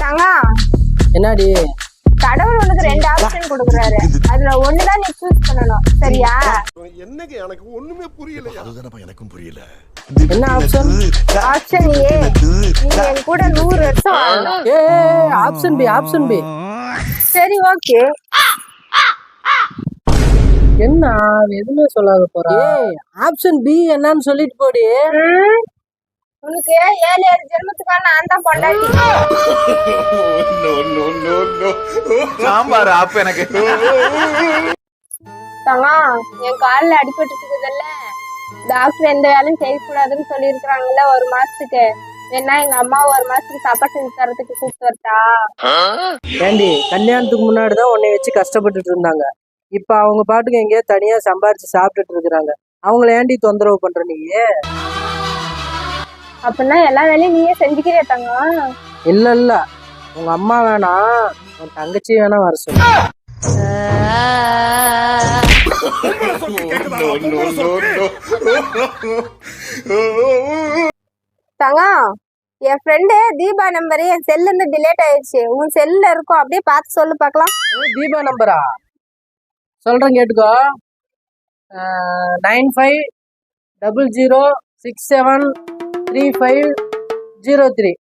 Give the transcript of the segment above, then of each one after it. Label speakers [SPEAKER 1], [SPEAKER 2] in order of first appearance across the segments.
[SPEAKER 1] தங்கம்,
[SPEAKER 2] என்னடி
[SPEAKER 1] கடவுள் உனக்கு 2 ஆப்ஷன் கொடுக்குறாரு. அதுல ஒண்ணுதான் நீ சூஸ் பண்ணணும், சரியா?
[SPEAKER 3] என்னங்க எனக்கு ஒண்ணுமே புரியல. அதுதானப்பா எனக்கும் புரியல.
[SPEAKER 2] என்ன ஆப்ஷன்?
[SPEAKER 1] ஆப்ஷன் ஏ, நீ என் கூட 100 வருஷம் வாழணும்.
[SPEAKER 2] A option B, option B.
[SPEAKER 1] சரி, ஓகே.
[SPEAKER 2] என்ன எதுவுமே சொல்லாத போறா? ஆப்ஷன் பி என்னன்னு சொல்லிட்டு போடி.
[SPEAKER 1] உனக்கு 7 ஜென்மத்துக்கான நான் தான் பொண்டாட்டி.
[SPEAKER 4] சாம்பார் ஆப் எனக்கு.
[SPEAKER 1] தங்கம், என் காலில் அடிபட்டு இருக்குதுல்ல, டாக்டர் எந்த வேலையும் செய்யக்கூடாதுன்னு சொல்லி இருக்கிறாங்கல்ல 1 மாசத்துக்கு. வேணா எங்க அம்மா 1 மாசத்துக்கு சாப்பாடு செஞ்சு தரத்துக்கு கூப்பிட்டு வரட்டா?
[SPEAKER 2] ஏண்டி கல்யாணத்துக்கு முன்னாடிதான் உன்னை வச்சு கஷ்டப்பட்டுட்டு இருந்தாங்க. இப்ப அவங்க பாட்டுக்கு எங்கேயோ தனியா சம்பாரிச்சு சாப்பிட்டுட்டு இருக்கிறாங்க. அவங்கள ஏண்டி தொந்தரவு பண்ற நீ?
[SPEAKER 1] அப்படின்னா எல்லா வேலையும் நீயே செஞ்சுக்கிறியா தங்கம்?
[SPEAKER 2] இல்ல இல்ல, உங்க அம்மா வேணாம், உன் தங்கச்சி வேணா வர சொல்லு.
[SPEAKER 1] தங்கம், என் ஃப்ரெண்டு தீபா நம்பரு என் செல்ல இருந்து டிலேட் ஆயிடுச்சு. உன் செல்ல இருக்கும், அப்படியே பார்த்து சொல்லு பார்க்கலாம்.
[SPEAKER 2] தீபா நம்பரா? சொல்றேன் கேட்டுக்கோ. 9500673503.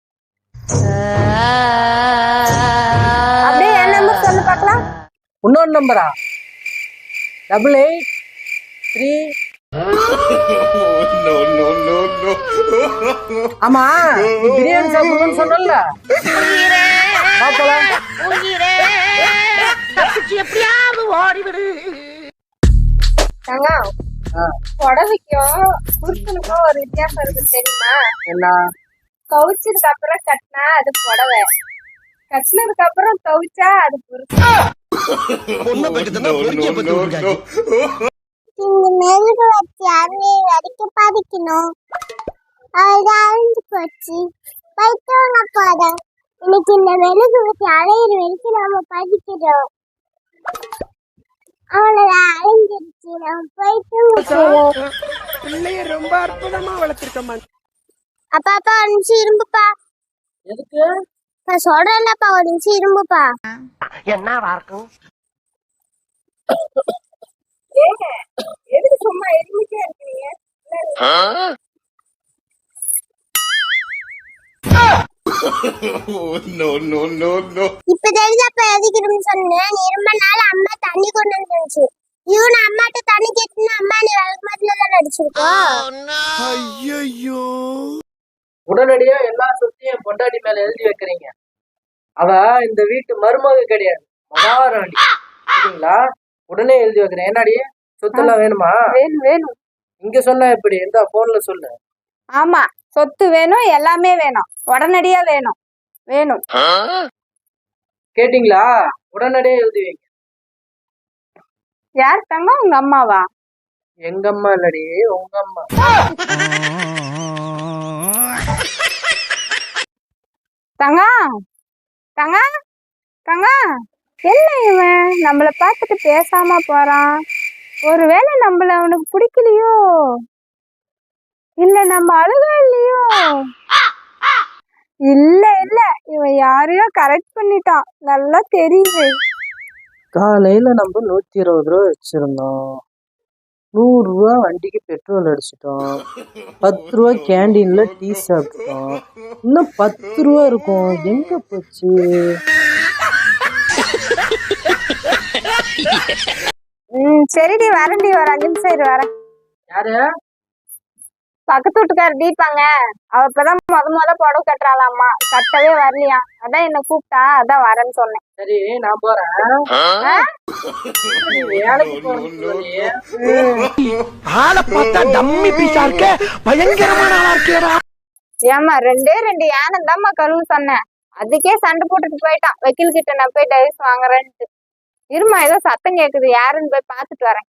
[SPEAKER 1] அப்படியே என் நம்பர் சொல்லு பார்க்கலாம்.
[SPEAKER 2] இன்னொரு நம்பரா? 8883. ஆமா, பிரியாணி சாப்பிடணும்னு சொன்னல.
[SPEAKER 1] தங்கம், புடவைக்கும் புருஷனுக்கும் ஒரு வித்தியாசம் இருக்கு தெரியுமா?
[SPEAKER 2] என்ன?
[SPEAKER 1] கவுச்சதுக்கு அப்புறம் கட்டினா அது புடவை, கட்டினதுக்கு அப்புறம் கவுச்சா அது புருஷன்.
[SPEAKER 5] மெழுகு வச்சு அருளை வரைக்கும் பதிக்கணும். அவள் அழிஞ்சு போச்சு பைத்தவங்க போதும். இன்னைக்கு இந்த மெழுகு வச்சு அலையிற வரைக்கும் நாம பதிக்கிறோம். அவ்வளவுதான், அழிஞ்சிருச்சு, நம்ம போயிட்டு
[SPEAKER 3] பிள்ளைய ரொம்ப அற்புதமா வளர்த்திருக்கம்மா.
[SPEAKER 5] அப்பா அப்பா 1 நிமிஷம் இரும்புப்பா.
[SPEAKER 2] எதுக்கு?
[SPEAKER 5] நான் சொல்றேன்லப்பா, 1 நிமிஷம் இரும்புப்பா.
[SPEAKER 2] என்னவா இருக்கும்?
[SPEAKER 1] எதுக்கு சும்மா எதுமிட்டே இருக்கீங்க?
[SPEAKER 5] இப்ப தெரிஞ்சப்ப எதுக்குன்னு சொன்னேன். நீ ரொம்ப நாள் அம்மா தண்ணி கொண்டு வந்துச்சு. இவனு அம்மாட்ட தண்ணி கேட்டுன்னு அம்மா நீ விளக்கு மாத்தினதான் நடிச்சிருக்கோம்.
[SPEAKER 2] உடனடியா எல்லா சொத்தையும் பொண்டாட்டி மேல எழுதி வைக்கிறீங்க. அவ இந்த வீட்டு மருமக கிடையாது, மகாராணி. சரிங்களா? உடனே எழுதி வைக்கிறேன். என்னடி சொத்தெல்லாம் வேணுமா?
[SPEAKER 1] வேணும் வேணும்.
[SPEAKER 2] இங்க சொன்னா எப்படி? எந்த போன்ல சொல்லு.
[SPEAKER 1] ஆமா, சொத்து வேணும், எல்லாமே வேணும், உடனடியா வேணும் வேணும்.
[SPEAKER 2] கேட்டீங்களா? உடனடியே எழுதி வைங்க.
[SPEAKER 1] யார் தங்கம்? உங்க அம்மாவா?
[SPEAKER 2] எங்க அம்மா இல்லடி, உங்க அம்மா.
[SPEAKER 1] தங்கம் தங்கம் தங்கம், என்ன இவன் நம்மள பார்த்துட்டு பேசாம போறான்? ஒருவேளை நம்மள அவனுக்கு பிடிக்கலையோ, இல்ல நம்ம அழுகா இல்லையோ? இல்ல இல்ல, இவன் யாரையோ கரெக்ட் பண்ணிட்டான், நல்லா தெரியுது.
[SPEAKER 2] காலையில நம்ம 120 ரூபா வச்சிருந்தோம், 100 ரூபா வண்டிக்கு பெட்ரோல் அடிச்சிட்டோம், 10 ரூபா கேண்டீன்ல டீ சாப்பிட்டோம், இன்னும் 10 ரூபா இருக்கும். எங்க போச்சு?
[SPEAKER 1] சரிடி, வரேன்டி, ஒரு 5 நிமிஷம் இரு, வரேன்.
[SPEAKER 2] யாரு?
[SPEAKER 1] பக்கத்து வீட்டுக்கார தீபாங்க. அவ இப்பதான் முத புடவை கட்டுறாளாமா, கட்டவே வரலையா. அதான் என்ன கூப்பிட்டா, அதான் வரேன்னு சொன்னேன்.
[SPEAKER 2] சரி, நான் போறேன். வேலைக்கு போறேன்.
[SPEAKER 1] ஏமா 2 யானை தான்மா கருவு சொன்னேன், அதுக்கே சண்டை போட்டுட்டு போயிட்டான். வக்கீல் கிட்ட நான் போய் டைவர்ஸ் வாங்குறேன்ட்டு. இருமா, ஏதோ சத்தம் கேக்குது, யாருன்னு போய் பாத்துட்டு வரேன்.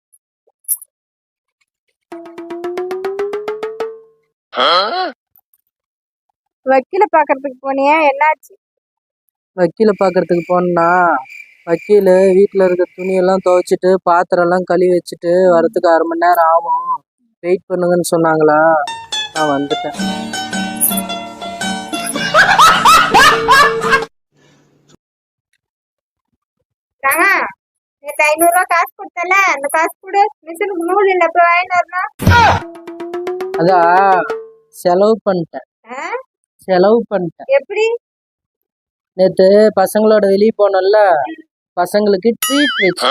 [SPEAKER 1] வக்கீல பாக்குறதுக்கு போனியா? என்னாச்சு?
[SPEAKER 2] வக்கீல பாக்குறதுக்கு போனா, வக்கீல் வீட்டுல இருக்க துணியெல்லாம் துவைச்சிட்டு பாத்திரம் எல்லாம் கழுவி வச்சுட்டு வரதுக்கு 1/2 மணி நேரம் ஆகும், வெயிட் பண்ணுங்கன்னு சொன்னாங்களா, நான் வந்துட்டேன்.
[SPEAKER 1] தாங்க நேற்று 500 ரூபா காசு கொடுத்தல, அந்த காசு கூட மிஷினுக்கு நூல் இல்லை, போய் வாங்கிட்டு வரணும்.
[SPEAKER 2] அதான் செலவு பண்ணிட்டேன். செலவு பண்ணிட்டேன்.
[SPEAKER 1] எப்படி?
[SPEAKER 2] நேத்து பசங்களோட வெளியே போனோம்ல, பசங்களுக்கு ட்ரீட் வச்சு.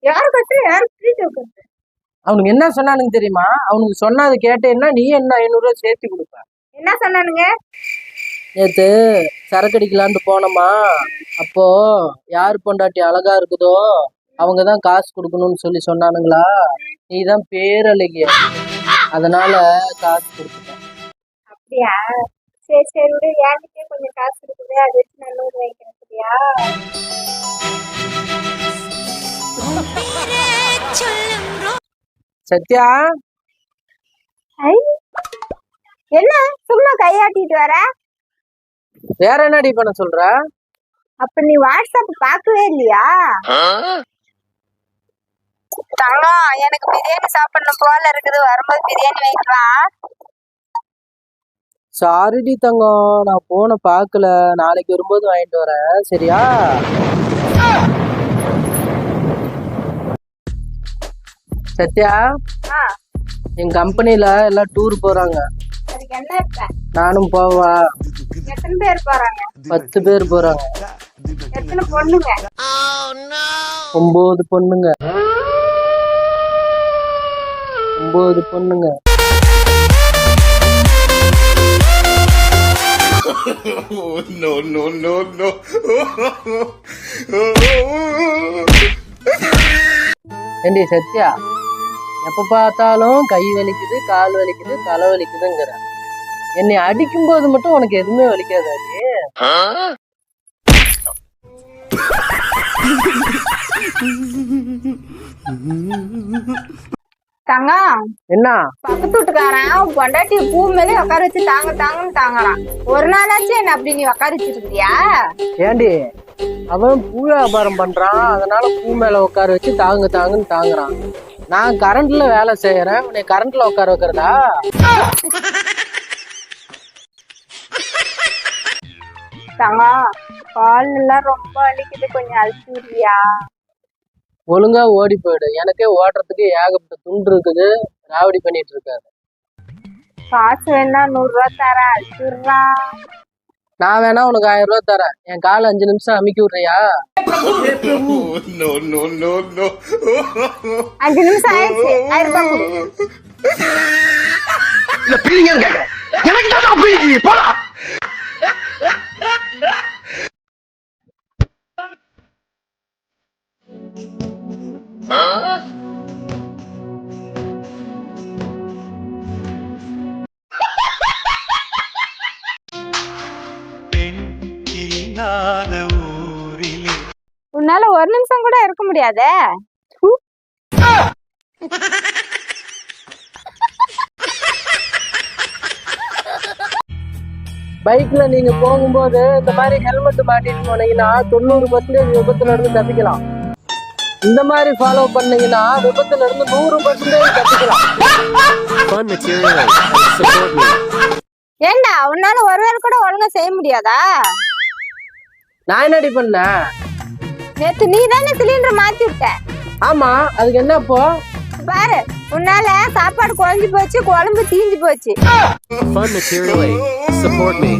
[SPEAKER 1] யாரு கட்டு யாரு ட்ரீட் வைக்கிறது?
[SPEAKER 2] அவனுக்கு என்ன சொன்னானுங்க தெரியுமா? அவனுக்கு சொன்னது கேட்டேன்னா நீ என்ன 500 ரூபா சேர்த்து கொடுப்ப.
[SPEAKER 1] என்ன சொன்னானுங்க?
[SPEAKER 2] நேத்து சரக்கு அடிக்கலான்ட்டு போனோமா, அப்போ யார் பொண்டாட்டி அழகா இருக்குதோ அவங்க தான் காசு கொடுக்கணும்னு சொல்லி சொன்னானுங்களா. நீ தான் பேரழகிய, அதனால காசு கொடுத்துட்டேன்.
[SPEAKER 1] அப்படியா? சரி சரி விடு, என்கிட்டயே கொஞ்சம் காசு இருக்குது, அதை வச்சு நான் நூறு வாங்கிக்கிறேன். சரியா?
[SPEAKER 2] சத்யா,
[SPEAKER 1] ஐ, என்ன சும்மா கையாட்டிட்டு வர?
[SPEAKER 2] வேற என்னடி பண்ண சொல்ற?
[SPEAKER 1] அப்ப நீ வாட்ஸ்அப் பார்க்கவே இல்லையா? தங்கம், எனக்கு பிரியாணி சாப்பிடணும் போல இருக்குது, வரும்போது பிரியாணி வாங்கிட்டு வா.
[SPEAKER 2] சாரிடி தங்கம், நான் போன பார்க்கல, நாளைக்கு வரும்போது வாங்கிட்டு வரேன். சரியா? சத்யா,
[SPEAKER 1] ஆ,
[SPEAKER 2] என் கம்பெனில எல்லாம் டூர் போறாங்க.
[SPEAKER 1] அதுக்கு என்ன இப்ப?
[SPEAKER 2] நானும் போவா?
[SPEAKER 1] எத்தனை பேர் போறாங்க?
[SPEAKER 2] 10 பேர் போறாங்க.
[SPEAKER 1] எத்தனை பொண்ணுங்க?
[SPEAKER 2] 9 பொண்ணுங்க. 9 பொண்ணுங்க.
[SPEAKER 3] No, no, no, no.
[SPEAKER 2] ஏண்டி சத்யா, எப்ப பார்த்தாலும் கை வலிக்குது, கால் வலிக்குது, தலை வலிக்குதுங்கிற. என்னை அடிக்கும் போது மட்டும் உனக்கு எதுவுமே வலிக்காதாடி?
[SPEAKER 1] தங்கம்,
[SPEAKER 2] என்ன?
[SPEAKER 1] பக்கத்து வீட்டுக்காரன் பொண்டாட்டி பூ மேலே உட்கார வச்சு தாங்க தாங்கன்னு தாங்கறான். ஒரு நாளாச்சும் என்ன அப்படி நீ உட்கார வச்சிருக்கியா?
[SPEAKER 2] ஏண்டி, அவன் பூ வியாபாரம் பண்றான், அதனால பூ மேல உட்கார வச்சு தாங்க தாங்கன்னு தாங்குறான். நான் கரண்ட்ல வேலை செய்யறேன், உன்னை கரண்ட்ல உட்கார வைக்கிறதா?
[SPEAKER 1] தங்கம், கால் எல்லாம் ரொம்ப வலிக்குது, கொஞ்சம் அழுத்தி விடுறியா?
[SPEAKER 2] ஒழுங்கா ஓடி போயிடு, எனக்கே ஓட்டுறதுக்கு ஏகப்பட்ட துண்டு இருக்குது, ராவடி பண்ணிட்டு இருக்காரு.
[SPEAKER 1] காசு வேணா 100 ரூபா தர, அழுத்தி விடுறா.
[SPEAKER 2] நான் வேணா உனக்கு 1000 ரூபா தரேன், என் காலை 5 நிமிஷம் அமுக்கி விடுறியா?
[SPEAKER 3] No, no, no, no.
[SPEAKER 1] 5 நிமிஷம் ஆயிடுச்சு, 1000 ரூபாய் கொடு.
[SPEAKER 3] இல்ல பீலிங்கன்னு கேக்குறேன். எனக்கு தான் பீலிங்க போடா.
[SPEAKER 1] உன்னால ஒரு நிமிஷம் கூட இருக்க முடியாதே.
[SPEAKER 2] பைக்ல நீங்க போகும்போது இந்த மாதிரி ஹெல்மெட் மாட்டிட்டு போனீங்கன்னா 90% விபத்துல இருந்து தப்பிக்கலாம். இந்த மாதிரி ஃபாலோ பண்ணீங்கன்னா விபத்துல இருந்து 100% தப்பிக்கலாம்.
[SPEAKER 1] ஏண்டா, உன்னால ஒரு வேளை கூட ஒழுங்கா செய்ய முடியாதா?
[SPEAKER 2] நான் என்னடி பண்ணேன்?
[SPEAKER 1] நேத்து நீ தானே சிலிண்டர் மாத்தி விட்ட.
[SPEAKER 2] ஆமா, அதுக்கு என்ன இப்போ?
[SPEAKER 1] பாரு, உன்னால சாப்பாடு குழஞ்சு போச்சு, குழம்பு தீஞ்சு போச்சு.
[SPEAKER 6] Fun material 8. Support me.